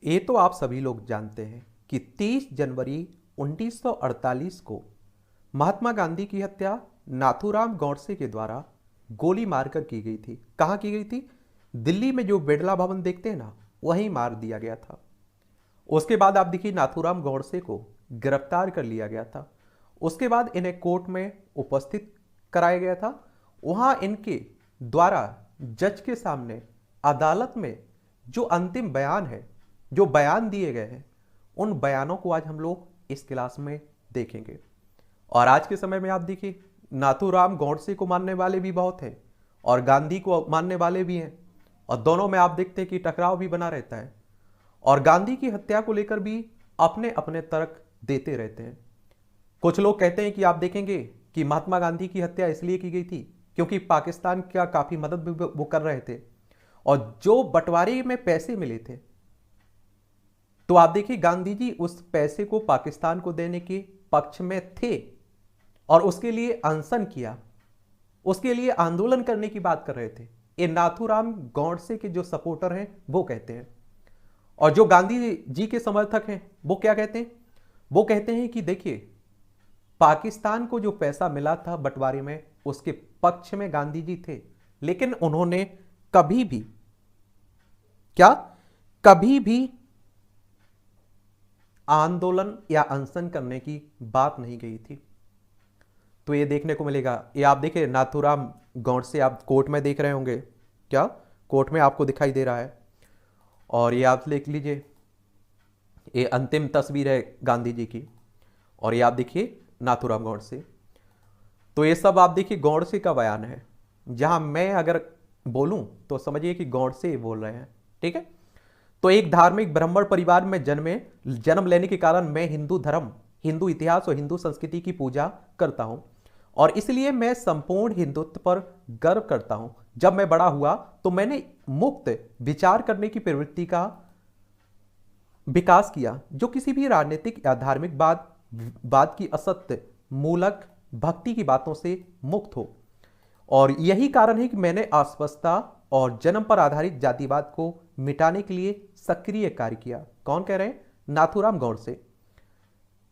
ये तो आप सभी लोग जानते हैं कि 30 जनवरी 1948 को महात्मा गांधी की हत्या नाथूराम गौडसे के द्वारा गोली मारकर की गई थी। कहाँ की गई थी? दिल्ली में जो बिड़ला भवन देखते हैं ना, वहीं मार दिया गया था। उसके बाद आप देखिए नाथूराम गौडसे को गिरफ्तार कर लिया गया था। उसके बाद इन्हें कोर्ट में उपस्थित कराया गया था। वहां इनके द्वारा जज के सामने अदालत में जो अंतिम बयान है, जो बयान दिए गए हैं, उन बयानों को आज हम लोग इस क्लास में देखेंगे। और आज के समय में आप देखिए नाथूराम गौडसे को मानने वाले भी बहुत हैं और गांधी को मानने वाले भी हैं, और दोनों में आप देखते हैं कि टकराव भी बना रहता है। और गांधी की हत्या को लेकर भी अपने अपने तर्क देते रहते हैं। कुछ लोग कहते हैं कि आप देखेंगे कि महात्मा गांधी की हत्या इसलिए की गई थी क्योंकि पाकिस्तान का काफी मदद भी वो कर रहे थे, और जो बंटवारे में पैसे मिले थे, तो आप देखिए गांधी जी उस पैसे को पाकिस्तान को देने के पक्ष में थे और उसके लिए अनशन किया, उसके लिए आंदोलन करने की बात कर रहे थे। ये नाथूराम गौडसे के जो सपोर्टर हैं वो कहते हैं। और जो गांधी जी के समर्थक हैं वो क्या कहते हैं? वो कहते हैं कि देखिए पाकिस्तान को जो पैसा मिला था बंटवारे में, उसके पक्ष में गांधी जी थे, लेकिन उन्होंने कभी भी क्या कभी भी आंदोलन या अनशन करने की बात नहीं कही थी। तो ये देखने को मिलेगा। ये आप देखिए नाथूराम गौडसे आप कोर्ट में देख रहे होंगे, क्या कोर्ट में आपको दिखाई दे रहा है? और ये आप देख लीजिए, ये अंतिम तस्वीर है गांधी जी की, और ये आप देखिए नाथूराम गौडसे। तो ये सब आप देखिए गौडसे का बयान है। जहां मैं अगर बोलूं तो समझिए कि गौडसे बोल रहे हैं, ठीक है। तो एक धार्मिक ब्राह्मण परिवार में जन्म लेने के कारण मैं हिंदू धर्म, हिंदू इतिहास और हिंदू संस्कृति की पूजा करता हूं, और इसलिए मैं संपूर्ण हिंदुत्व पर गर्व करता हूं। जब मैं बड़ा हुआ तो मैंने मुक्त विचार करने की प्रवृत्ति का विकास किया, जो किसी भी राजनीतिक या धार्मिक बात की असत्य मूलक भक्ति की बातों से मुक्त हो। और यही कारण है कि मैंने अस्पष्टता और जन्म पर आधारित जातिवाद को मिटाने के लिए सक्रिय कार्य किया। कौन कह रहे हैं? नाथूराम गौडसे।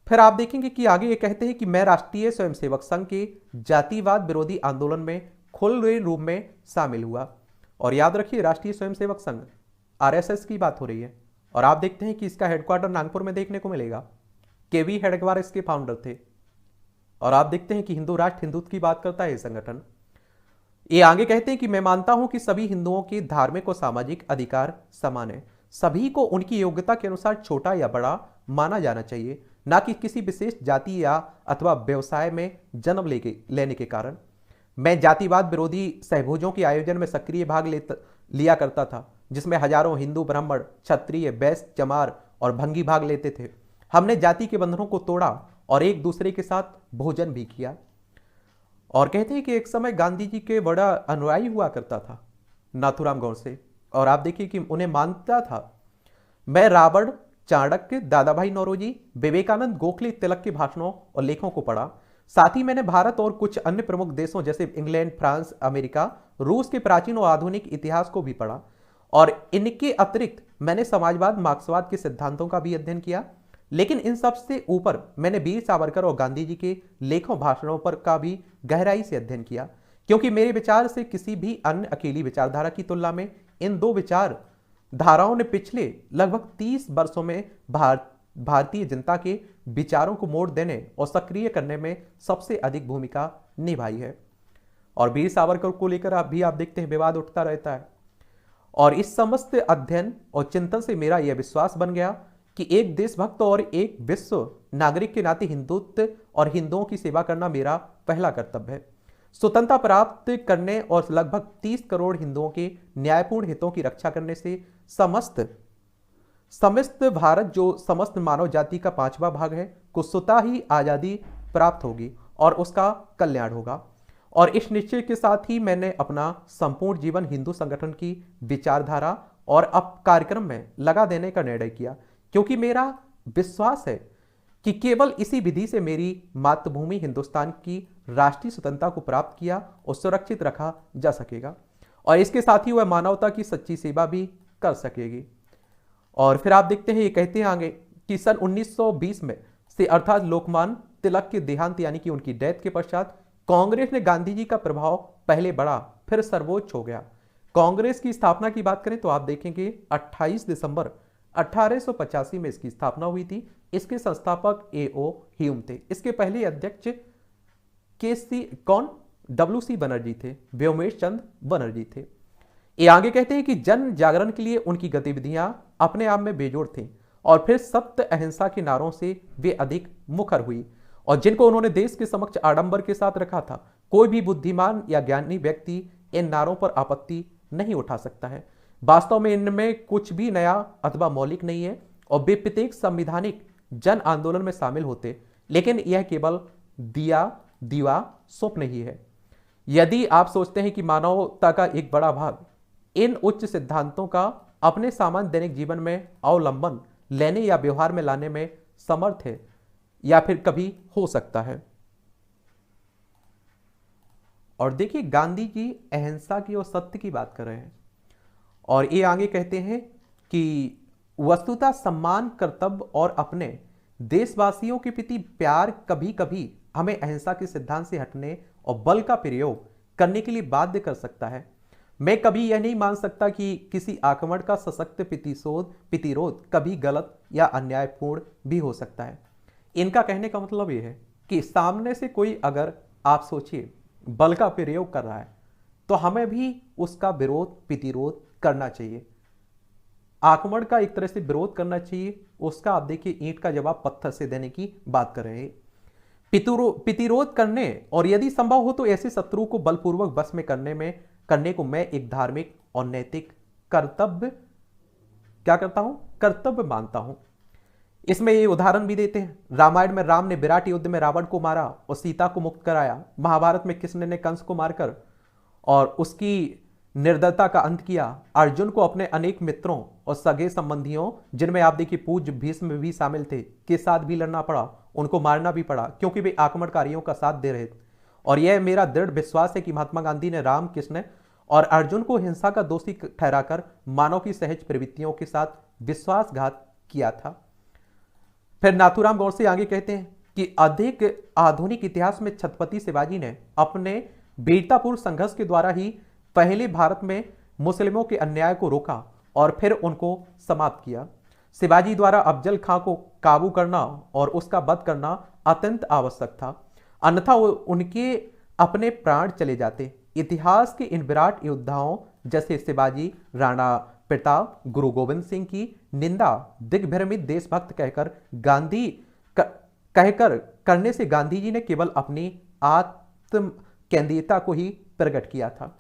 फिर आप देखेंगे कि आगे ये कहते हैं कि मैं राष्ट्रीय स्वयंसेवक संघ के जातिवाद विरोधी आंदोलन में खुले रूप में शामिल हुआ। और याद रखिए राष्ट्रीय स्वयंसेवक संघ आरएसएस की बात हो रही है, और आप देखते हैं कि इसका हेडक्वार्टर नागपुर में देखने को मिलेगा। केवी हेडगेवार इसके फाउंडर थे, और आप देखते हैं कि हिंदू राष्ट्र हिंदुत्व की बात करता है ये संगठन। ये आगे कहते हैं कि मैं मानता हूं कि सभी हिंदुओं के धार्मिक और सामाजिक अधिकार समान है। सभी को उनकी योग्यता के अनुसार छोटा या बड़ा माना जाना चाहिए, ना कि किसी विशेष जाति या अथवा व्यवसाय में जन्म लेने के कारण। मैं जातिवाद विरोधी सहभोजों के आयोजन में सक्रिय भाग लिया करता था, जिसमें हजारों हिंदू, ब्राह्मण, क्षत्रिय, वैश्य, चमार और भंगी भाग लेते थे। हमने जाति के बंधनों को तोड़ा और एक दूसरे के साथ भोजन भी किया। और कहते हैं कि एक समय गांधी जी के बड़ा अनुयायी हुआ करता था नाथूराम गौडसे, और आप देखिए कि उन्हें मानता था। मैं रावण, चाणक्य, दादा भाई नौरोजी, विवेकानंद, गोखले, तिलक के भाषणों और लेखों को पढ़ा। साथ ही मैंने भारत और कुछ अन्य प्रमुख देशों जैसे इंग्लैंड, फ्रांस, अमेरिका, रूस के प्राचीन और आधुनिक इतिहास को भी पढ़ा। और इनके अतिरिक्त मैंने समाजवाद, मार्क्सवाद के सिद्धांतों का भी अध्ययन किया। लेकिन इन सब से ऊपर मैंने वीर सावरकर और गांधी जी के लेखों, भाषणों पर का भी गहराई से अध्ययन किया, क्योंकि मेरे विचार से किसी भी अन्य अकेली विचारधारा की तुलना में इन दो विचार धाराओं ने पिछले लगभग 30 वर्षों में भारतीय जनता के विचारों को मोड़ देने और सक्रिय करने में सबसे अधिक भूमिका निभाई है। और वीर सावरकर को लेकर भी आप देखते हैं विवाद उठता रहता है। और इस समस्त अध्ययन और चिंतन से मेरा यह विश्वास बन गया कि एक देशभक्त और एक विश्व नागरिक के नाते हिंदुत्व और हिंदुओं की सेवा करना मेरा पहला कर्तव्य है। स्वतंत्रता प्राप्त करने और लगभग 30 करोड़ हिंदुओं के न्यायपूर्ण हितों की रक्षा करने से समस्त भारत, जो समस्त मानव जाति का 5वां भाग है, को स्वतः ही आजादी प्राप्त होगी और उसका कल्याण होगा। और इस निश्चय के साथ ही मैंने अपना संपूर्ण जीवन हिंदू संगठन की विचारधारा और अब कार्यक्रम में लगा देने का निर्णय किया, क्योंकि मेरा विश्वास है कि केवल इसी विधि से मेरी मातृभूमि हिंदुस्तान की राष्ट्रीय स्वतंत्रता को प्राप्त किया और सुरक्षित रखा जा सकेगा, और इसके साथ ही वह मानवता की सच्ची सेवा भी कर सकेगी। और फिर आप देखते हैं ये कहते हैं आगे कि सन 1920 में से अर्थात लोकमान्य तिलक के देहांत यानी कि उनकी डेथ के पश्चात कांग्रेस ने गांधी जी का प्रभाव पहले बढ़ा फिर सर्वोच्च हो गया। कांग्रेस की स्थापना की बात करें तो आप देखेंगे 28 दिसंबर 1885 में इसकी स्थापना हुई थी। इसके संस्थापक A.O. ह्यूम थे। इसके पहले अध्यक्ष WC बनर्जी थे, व्योमेश चंद्र बनर्जी थे। ये आगे कहते हैं कि जन जागरण के लिए उनकी गतिविधियां अपने आप में बेजोड़ थी और फिर सत्य अहिंसा के नारों से वे अधिक मुखर हुई और जिनको उन्होंने देश के समक्ष आडंबर के साथ रखा था। कोई भी बुद्धिमान या ज्ञानी व्यक्ति इन नारों पर आपत्ति नहीं उठा सकता है। वास्तव में इनमें कुछ भी नया अथवा मौलिक नहीं है और वे प्रत्येक संवैधानिक जन आंदोलन में शामिल होते, लेकिन यह केवल दीवा स्वप्न ही है। यदि आप सोचते हैं कि मानवता का एक बड़ा भाग इन उच्च सिद्धांतों का अपने सामान्य दैनिक जीवन में अवलंबन लेने या व्यवहार में लाने में समर्थ है या फिर कभी हो सकता है। और देखिए गांधी जी अहिंसा की और सत्य की बात कर रहे हैं और ये आगे कहते हैं कि वस्तुतः सम्मान, कर्तव्य और अपने देशवासियों के प्रति प्यार कभी कभी हमें अहिंसा के सिद्धांत से हटने और बल का प्रयोग करने के लिए बाध्य कर सकता है। मैं कभी यह नहीं मान सकता कि किसी आक्रमण का सशक्त प्रतिरोध कभी गलत या अन्यायपूर्ण भी हो सकता है। इनका कहने का मतलब यह है कि सामने से कोई अगर आप सोचिए बल का प्रयोग कर रहा है तो हमें भी उसका प्रतिरोध करना चाहिए। आक्रमण का एक तरह से विरोध करना चाहिए, उसका आप देखिए ईंट का जवाब पत्थर से देने की बात कर रहे हैं। प्रतिरोध करने और यदि संभव हो तो ऐसे शत्रु को बलपूर्वक वश में करने को मैं एक धार्मिक और नैतिक कर्तव्य मानता हूं। इसमें ये उदाहरण भी देते हैं। रामायण में राम ने विराट युद्ध में रावण को मारा और सीता को मुक्त कराया। महाभारत में कृष्ण ने कंस को मारकर और उसकी निर्दयता का अंत किया। अर्जुन को अपने अनेक मित्रों और सगे संबंधियों, जिनमें आप देखिए पूज्य भीष्म भी शामिल थे, के साथ भी लड़ना पड़ा, उनको मारना भी पड़ा क्योंकि वे आक्रमणकारियों का साथ दे रहे थे। और यह मेरा दृढ़ विश्वास है कि महात्मा गांधी ने राम, कृष्ण और अर्जुन को हिंसा का दोषी ठहराकर मानव की सहज प्रवृत्तियों के साथ विश्वासघात किया था। फिर नाथूराम गौडसे आगे कहते हैं कि अधिक आधुनिक इतिहास में छत्रपति शिवाजी ने अपने वीरतापूर्ण संघर्ष के द्वारा ही पहले भारत में मुस्लिमों के अन्याय को रोका और फिर उनको समाप्त किया। शिवाजी द्वारा अफजल खां को काबू करना और उसका वध करना अत्यंत आवश्यक था, अन्यथा उनके अपने प्राण चले जाते। इतिहास के इन विराट योद्धाओं जैसे शिवाजी, राणा प्रताप, गुरु गोविंद सिंह की निंदा दिग्भ्रमित देशभक्त करने से गांधी जी ने केवल अपनी आत्म केंद्रीयता को ही प्रकट किया था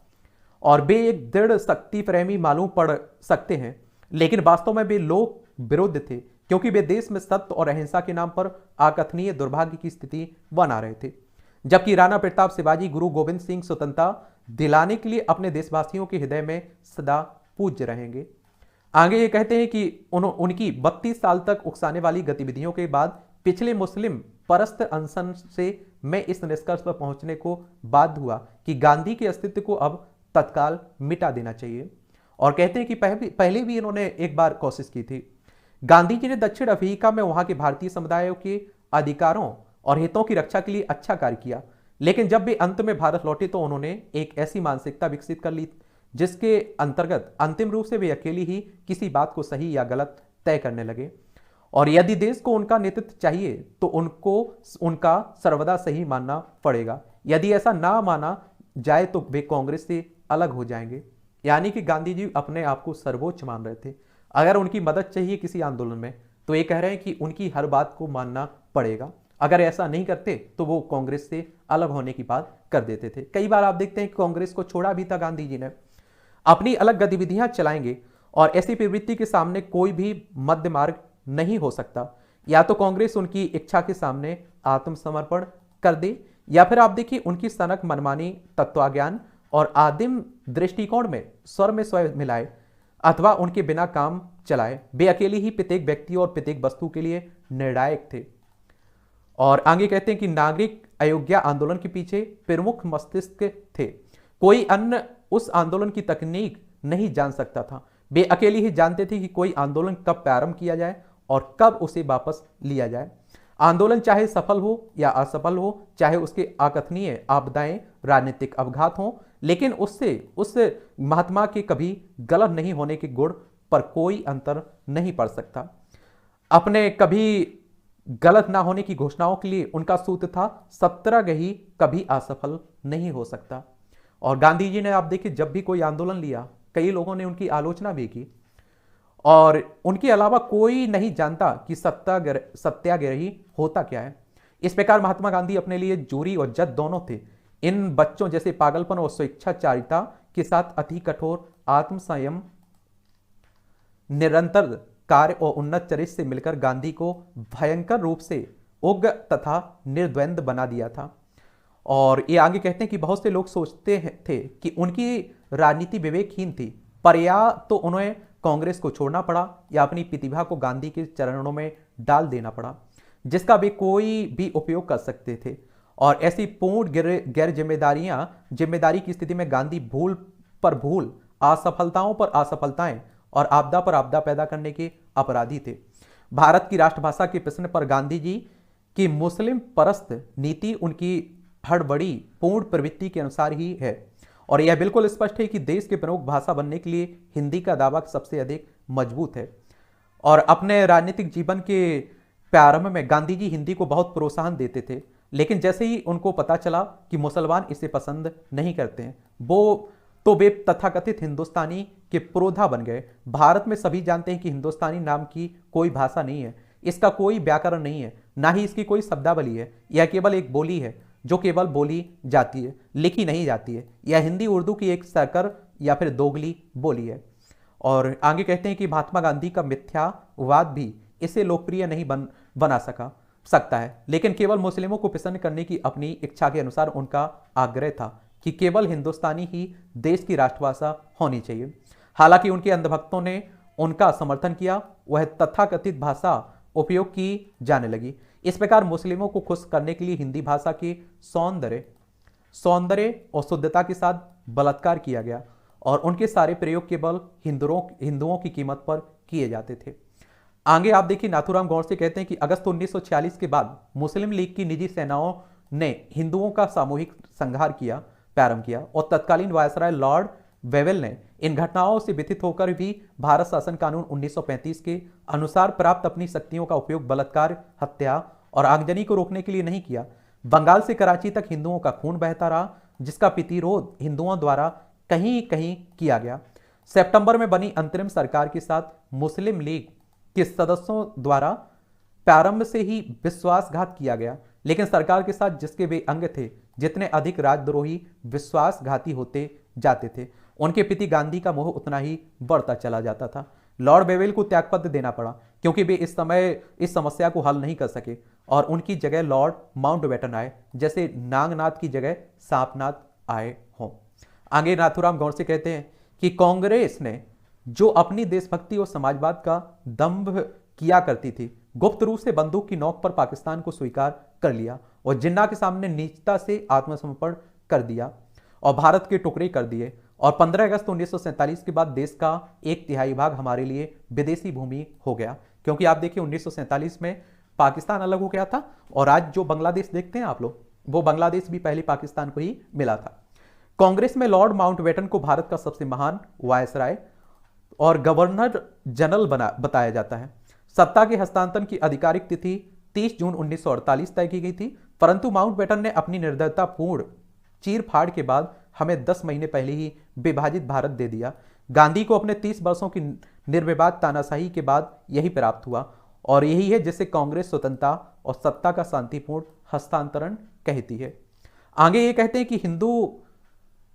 और वे एक दृढ़ शक्ति प्रेमी मालूम पड़ सकते हैं, लेकिन वास्तव में वे लोक विरुद्ध थे क्योंकि वे देश में सत्य और अहिंसा के नाम पर अकथनीय दुर्भाग्य की स्थिति बना रहे थे। जबकि राणा प्रताप, शिवाजी, गुरु गोविंद सिंह स्वतंत्रता दिलाने के लिए अपने देशवासियों के हृदय में सदा पूज्य रहेंगे। आगे ये कहते हैं कि उनकी 32 साल तक उकसाने वाली गतिविधियों के बाद पिछले मुस्लिम परस्त अनशन से मैं इस निष्कर्ष पर पहुंचने को बाध्य हुआ कि गांधी के अस्तित्व को अब तत्काल मिटा देना चाहिए। और कहते हैं कि पहले भी इन्होंने एक बार कोशिश की थी। गांधी जी ने दक्षिण अफ्रीका में वहां के भारतीय समुदायों के अधिकारों और हितों की रक्षा के लिए अच्छा कार्य किया, लेकिन जब वे अंत में भारत लौटे तो उन्होंने एक ऐसी मानसिकता विकसित कर ली जिसके अंतर्गत अंतिम रूप से वे अकेली ही किसी बात को सही या गलत तय करने लगे। और यदि देश को उनका नेतृत्व चाहिए तो उनको उनका सर्वदा सही मानना पड़ेगा। यदि ऐसा ना माना जाए तो वे कांग्रेस से अलग हो जाएंगे। यानी कि गांधी जी अपने आप को सर्वोच्च मान रहे थे। अगर उनकी मदद चाहिए किसी आंदोलन में तो ये कह रहे हैं कि उनकी हर बात को मानना पड़ेगा। अगर ऐसा नहीं करते तो वो कांग्रेस से अलग होने की बात कर देते थे। कई बार आप देखते हैं कि कांग्रेस को छोड़ा भी था गांधी जी ने। अपनी अलग गतिविधियां चलाएंगे और ऐसी प्रवृत्ति के सामने कोई भी मध्य मार्ग नहीं हो सकता। या तो कांग्रेस उनकी इच्छा के सामने आत्मसमर्पण कर दे या फिर आप देखिए उनकी सनक मनमानी तत्वज्ञान और आदिम दृष्टिकोण में स्वर में स्वयं मिलाए अथवा उनके बिना काम चलाए। वे अकेले ही प्रत्येक व्यक्ति और प्रत्येक वस्तु के लिए निर्णायक थे। और आगे कहते हैं कि नागरिक अयोध्या आंदोलन के पीछे प्रमुख मस्तिष्क थे। कोई अन्य उस आंदोलन की तकनीक नहीं जान सकता था। वे अकेले ही जानते थे कि कोई आंदोलन कब प्रारंभ किया जाए और कब उसे वापस लिया जाए। आंदोलन चाहे सफल हो या असफल हो, चाहे उसके अकथनीय आपदाएं, राजनीतिक अपघात हो, लेकिन उससे उस महात्मा के कभी गलत नहीं होने के गुण पर कोई अंतर नहीं पड़ सकता। अपने कभी गलत ना होने की घोषणाओं के लिए उनका सूत्र था, सत्याग्रही कभी असफल नहीं हो सकता। और गांधी जी ने, आप देखिए, जब भी कोई आंदोलन लिया, कई लोगों ने उनकी आलोचना भी की, और उनके अलावा कोई नहीं जानता कि सत्याग्रही होता क्या है। इस प्रकार महात्मा गांधी अपने लिए जोरी और जद दोनों थे। इन बच्चों जैसे पागलपन और स्वेच्छाचारिता के साथ अति कठोर आत्मसंयम, निरंतर कार्य और उन्नत चरित्र से मिलकर गांधी को भयंकर रूप से उग्र तथा निर्द्वंद बना दिया था। और ये आगे कहते हैं कि बहुत से लोग सोचते थे कि उनकी राजनीति विवेकहीन थी, पर या तो उन्हें कांग्रेस को छोड़ना पड़ा या अपनी प्रतिभा को गांधी के चरणों में डाल देना पड़ा, जिसका वे कोई भी उपयोग कर सकते थे। और ऐसी पूर्ण गैर जिम्मेदारी की स्थिति में गांधी भूल पर भूल, असफलताओं पर असफलताएं और आपदा पर आपदा पैदा करने के अपराधी थे। भारत की राष्ट्रभाषा के प्रश्न पर गांधी जी की मुस्लिम परस्त नीति उनकी हड़बड़ी पूर्ण प्रवृत्ति के अनुसार ही है। और यह बिल्कुल स्पष्ट है कि देश के प्रमुख भाषा बनने के लिए हिंदी का दावा सबसे अधिक मजबूत है। और अपने राजनीतिक जीवन के प्रारंभ में गांधी जी हिंदी को बहुत प्रोत्साहन देते थे, लेकिन जैसे ही उनको पता चला कि मुसलमान इसे पसंद नहीं करते हैं, वे तथाकथित हिंदुस्तानी के पुरोधा बन गए। भारत में सभी जानते हैं कि हिंदुस्तानी नाम की कोई भाषा नहीं है, इसका कोई व्याकरण नहीं है, ना ही इसकी कोई शब्दावली है। यह केवल एक बोली है जो केवल बोली जाती है, लिखी नहीं जाती है। यह हिंदी उर्दू की एक संकर या फिर दोगली बोली है। और आगे कहते हैं कि महात्मा गांधी का मिथ्यावाद भी इसे लोकप्रिय नहीं बना सकता है, लेकिन केवल मुस्लिमों को प्रसन्न करने की अपनी इच्छा के अनुसार उनका आग्रह था कि केवल हिंदुस्तानी ही देश की राष्ट्रभाषा होनी चाहिए। हालांकि उनके अंधभक्तों ने उनका समर्थन किया, वह तथाकथित भाषा उपयोग की जाने लगी। इस प्रकार मुस्लिमों को खुश करने के लिए हिंदी भाषा के सौंदर्य और शुद्धता के साथ बलात्कार किया गया, और उनके सारे प्रयोग केवल हिंदुओं की कीमत पर किए जाते थे। आगे आप देखिए, नाथूराम गोडसे कहते हैं कि अगस्त 1946 के बाद मुस्लिम लीग की निजी सेनाओं ने हिंदुओं का सामूहिक संहार प्रारंभ किया, और तत्कालीन वायसराय लॉर्ड वेवेल ने इन घटनाओं से व्यथित होकर भी भारत शासन कानून 1935 के अनुसार प्राप्त अपनी शक्तियों का उपयोग बलात्कार, हत्या और आगजनी को रोकने के लिए नहीं किया। बंगाल से कराची तक हिंदुओं का खून बहता रहा, जिसका प्रतिरोध हिंदुओं द्वारा कहीं कहीं किया गया। सितंबर में बनी अंतरिम सरकार के साथ मुस्लिम लीग के सदस्यों द्वारा प्रारंभ से ही विश्वासघात किया गया, लेकिन सरकार के साथ जिसके वे अंग थे, जितने अधिक राजद्रोही विश्वासघाती होते जाते थे, उनके प्रति गांधी का मोह उतना ही बढ़ता चला जाता था। लॉर्ड वेवेल को त्यागपत्र देना पड़ा, क्योंकि वे इस समय इस समस्या को हल नहीं कर सके, और उनकी जगह लॉर्ड माउंटबेटन आए, जैसे नागनाथ की जगह सांपनाथ आए हों। आगे नाथूराम गोडसे कहते हैं कि कांग्रेस ने जो अपनी देशभक्ति और समाजवाद का दंभ किया करती थी, गुप्त रूप से बंदूक की नोक पर पाकिस्तान को स्वीकार कर लिया और जिन्ना के सामने नीचता से आत्मसमर्पण कर दिया और भारत के टुकड़े कर दिए। और 15 अगस्त 1947 के बाद देश का 1/3 भाग हमारे लिए विदेशी भूमि हो गया, क्योंकि आप देखिए 1947 में पाकिस्तान अलग हो गया था, और आज जो बांग्लादेश देखते हैं आप लोग, वो बांग्लादेश भी पहले पाकिस्तान को ही मिला था। कांग्रेस में लॉर्ड माउंटबेटन को भारत का सबसे महान वायसराय और गवर्नर जनरल बताया जाता है। सत्ता के हस्तांतरण की आधिकारिक तिथि 30 जून 1948 तय की गई थी, परंतु माउंटबेटन ने अपनी निर्दयतापूर्ण चीर-फाड़ के बाद हमें 10 महीने पहले ही विभाजित भारत दे दिया। गांधी को अपने 30 वर्षों की निर्विवाद तानाशाही के बाद यही प्राप्त हुआ, और यही है जिसे कांग्रेस स्वतंत्रता और सत्ता का शांतिपूर्ण हस्तांतरण कहती है। आगे ये कहते हैं कि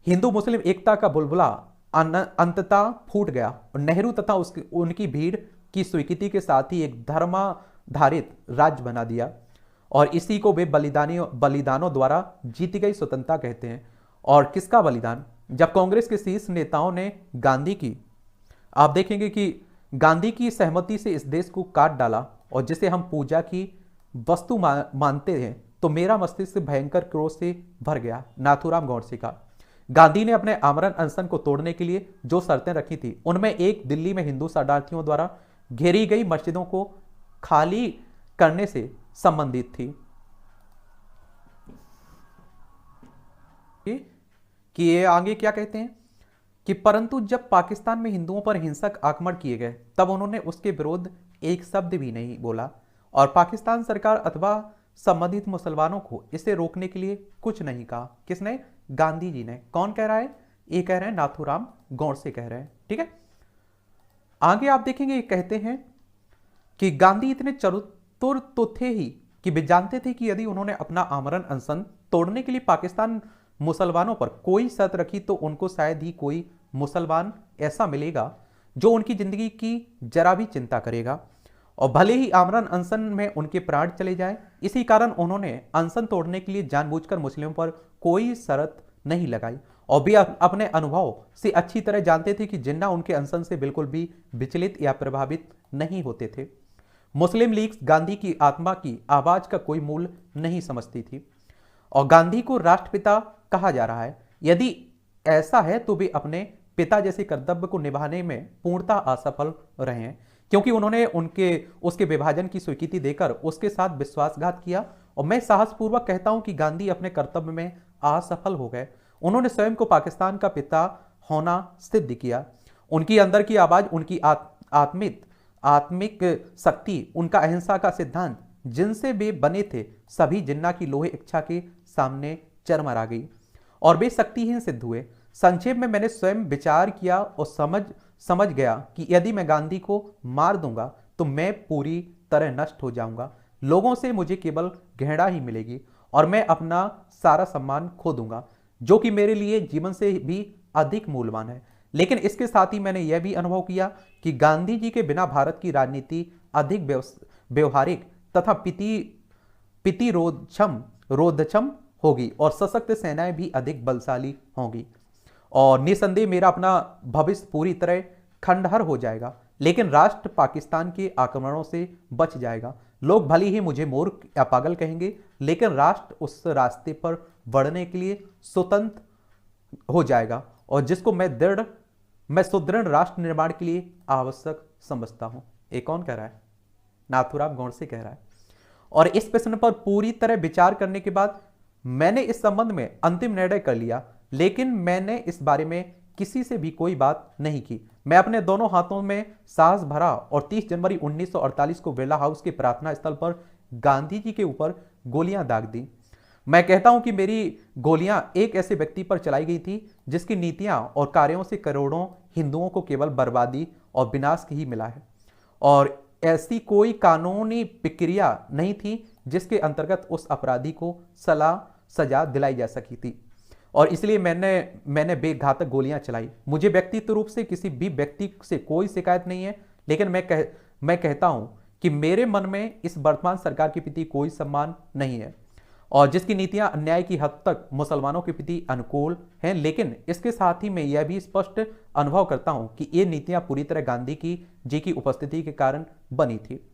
हिंदू मुस्लिम एकता का बुलबुला अंततः फूट गया, और नेहरू तथा उनकी भीड़ की स्वीकृति के साथ ही एक धर्माधारित राज्य बना दिया, और इसी को वे बलिदानों द्वारा जीती गई स्वतंत्रता कहते हैं। और किसका बलिदान? जब कांग्रेस के शीर्ष नेताओं ने गांधी की, आप देखेंगे कि गांधी की सहमति से इस देश को काट डाला और जिसे हम पूजा की वस्तु मानते हैं, तो मेरा मस्तिष्क भयंकर क्रोध से भर गया। नाथूराम गोडसे का गांधी ने अपने आमरण अनशन को तोड़ने के लिए जो शर्तें रखी थी उनमें एक दिल्ली में हिंदू शरणार्थियों द्वारा घेरी गई मस्जिदों को खाली करने से संबंधित थी। कि ये आगे क्या कहते हैं कि परंतु जब पाकिस्तान में हिंदुओं पर हिंसक आक्रमण किए गए तब उन्होंने उसके विरोध एक शब्द भी नहीं बोला और पाकिस्तान सरकार अथवा संबंधित मुसलमानों को इसे रोकने के लिए कुछ नहीं कहा। किसने? गांधी जी ने। कौन कह रहा है? ये कह रहे हैं नाथूराम गोडसे कह रहे हैं। ठीक है, आगे आप देखेंगे कहते हैं कि गांधी इतने चतुर तो थे ही कि वे जानते थे कि यदि उन्होंने अपना आमरण अनशन तोड़ने के लिए पाकिस्तान मुसलमानों पर कोई शर्त रखी तो उनको शायद ही कोई मुसलमान ऐसा मिलेगा जो उनकी जिंदगी की जरा भी चिंता करेगा और भले ही आमरण अनशन में उनके प्राण चले जाए। इसी कारण उन्होंने अनशन तोड़ने के लिए जानबूझकर मुस्लिमों पर कोई शर्त नहीं लगाई और वे अपने अनुभव से अच्छी तरह जानते थे कि जिन्ना उनके अनशन से बिल्कुल भी विचलित या प्रभावित नहीं होते थे। मुस्लिम लीग गांधी की आत्मा की आवाज का कोई मूल्य नहीं समझती थी और गांधी को राष्ट्रपिता कहा जा रहा है। यदि ऐसा है तो वे अपने पिता जैसे कर्तव्य को निभाने में पूर्णतः असफल रहे हैं क्योंकि उन्होंने उसके विभाजन की स्वीकृति देकर उसके साथ विश्वासघात किया और मैं साहसपूर्वक कहता हूं कि गांधी अपने कर्तव्य में असफल हो गए। उन्होंने स्वयं को पाकिस्तान का पिता होना सिद्ध किया। उनकी अंदर की आवाज, उनकी आत्मिक शक्ति, उनका अहिंसा का सिद्धांत जिनसे वे बने थे सभी जिन्ना की लोहे इच्छा के सामने चरमरा गई और वे शक्तिहीन सिद्ध हुए। संक्षेप में मैंने स्वयं विचार किया और समझ गया कि यदि मैं गांधी को मार दूंगा तो मैं पूरी तरह नष्ट हो जाऊंगा। लोगों से मुझे केवल घृणा ही मिलेगी और मैं अपना सारा सम्मान खो दूंगा जो कि मेरे लिए जीवन से भी अधिक मूल्यवान है। लेकिन इसके साथ ही मैंने यह भी अनुभव किया कि गांधी जी के बिना भारत की राजनीति अधिक व्यवहारिक तथा रोधक्षम होगी और सशक्त सेनाएं भी अधिक बलशाली होंगी और निसंदेह मेरा अपना भविष्य पूरी तरह खंडहर हो जाएगा, लेकिन राष्ट्र पाकिस्तान के आक्रमणों से बच जाएगा। लोग भले ही मुझे मूर्ख या पागल कहेंगे, लेकिन राष्ट्र उस रास्ते पर बढ़ने के लिए स्वतंत्र हो जाएगा और जिसको मैं सुदृढ़ राष्ट्र निर्माण के लिए आवश्यक समझता हूं। ये कौन कह रहा है? नाथूराम गोडसे कह रहा है। और इस प्रश्न पर पूरी तरह विचार करने के बाद मैंने इस संबंध में अंतिम निर्णय कर लिया, लेकिन मैंने इस बारे में किसी से भी कोई बात नहीं की। मैं अपने दोनों हाथों में साहस भरा और 30 जनवरी 1948 को बिरला हाउस के प्रार्थना स्थल पर गांधी जी के ऊपर गोलियां दाग दी। मैं कहता हूं कि मेरी गोलियां एक ऐसे व्यक्ति पर चलाई गई थी जिसकी नीतियां और कार्यों से करोड़ों हिंदुओं को केवल बर्बादी और विनाश ही मिला है और ऐसी कोई कानूनी प्रक्रिया नहीं थी जिसके अंतर्गत उस अपराधी को सजा दिलाई जा सकी थी और इसलिए मैंने बेघातक गोलियां चलाई। मुझे व्यक्तित्व रूप से किसी भी व्यक्ति से कोई शिकायत नहीं है, लेकिन मैं कहता हूं कि मेरे मन में इस वर्तमान सरकार के प्रति कोई सम्मान नहीं है और जिसकी नीतियां अन्याय की हद तक मुसलमानों के प्रति अनुकूल हैं, लेकिन इसके साथ ही मैं यह भी स्पष्ट अनुभव करता हूं कि ये नीतियां पूरी तरह गांधी जी की उपस्थिति के कारण बनी थी।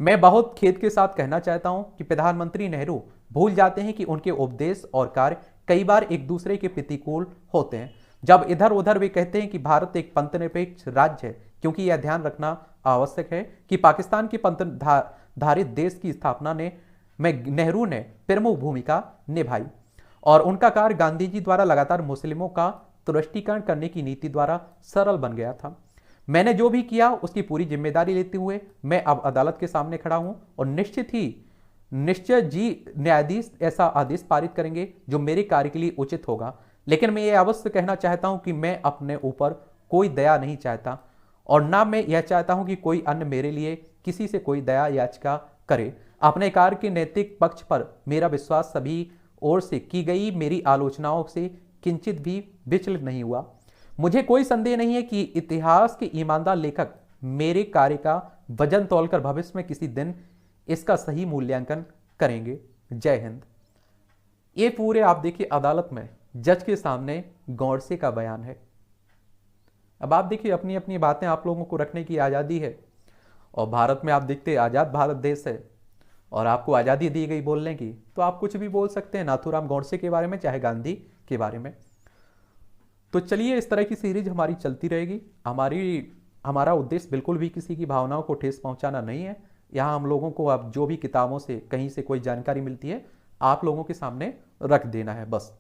मैं बहुत खेद के साथ कहना चाहता हूं कि प्रधानमंत्री नेहरू भूल जाते हैं कि उनके उपदेश और कार्य कई बार एक दूसरे के प्रतिकूल होते हैं। जब इधर उधर वे कहते हैं कि भारत एक पंथनिरपेक्ष राज्य है, क्योंकि यह ध्यान रखना आवश्यक है कि पाकिस्तान के पंथधारित देश की स्थापना में नेहरू ने प्रमुख भूमिका निभाई और उनका कार्य गांधी जी द्वारा लगातार मुस्लिमों का तुष्टीकरण करने की नीति द्वारा सरल बन गया था। मैंने जो भी किया उसकी पूरी जिम्मेदारी लेते हुए मैं अब अदालत के सामने खड़ा हूं और निश्चय जी न्यायाधीश ऐसा आदेश पारित करेंगे जो मेरे कार्य के लिए उचित होगा। लेकिन मैं ये अवश्य कहना चाहता हूं कि मैं अपने ऊपर कोई दया नहीं चाहता और ना मैं यह चाहता हूं कि कोई अन्य मेरे लिए किसी से कोई दया याचिका करे। अपने कार्य के नैतिक पक्ष पर मेरा विश्वास सभी ओर से की गई मेरी आलोचनाओं से किंचित भी विचलित नहीं हुआ। मुझे कोई संदेह नहीं है कि इतिहास के ईमानदार लेखक मेरे कार्य का वजन तौलकर भविष्य में किसी दिन इसका सही मूल्यांकन करेंगे। जय हिंद। ये पूरे आप देखिए अदालत में जज के सामने गोडसे का बयान है। अब आप देखिए अपनी अपनी बातें आप लोगों को रखने की आज़ादी है और भारत में आप देखते आज़ाद भारत देश है और आपको आज़ादी दी गई बोलने की, तो आप कुछ भी बोल सकते हैं नाथूराम गोडसे के बारे में चाहे गांधी के बारे में। तो चलिए, इस तरह की सीरीज हमारी चलती रहेगी। हमारा उद्देश्य बिल्कुल भी किसी की भावनाओं को ठेस पहुंचाना नहीं है। यहाँ हम लोगों को अब जो भी किताबों से कहीं से कोई जानकारी मिलती है, आप लोगों के सामने रख देना है बस।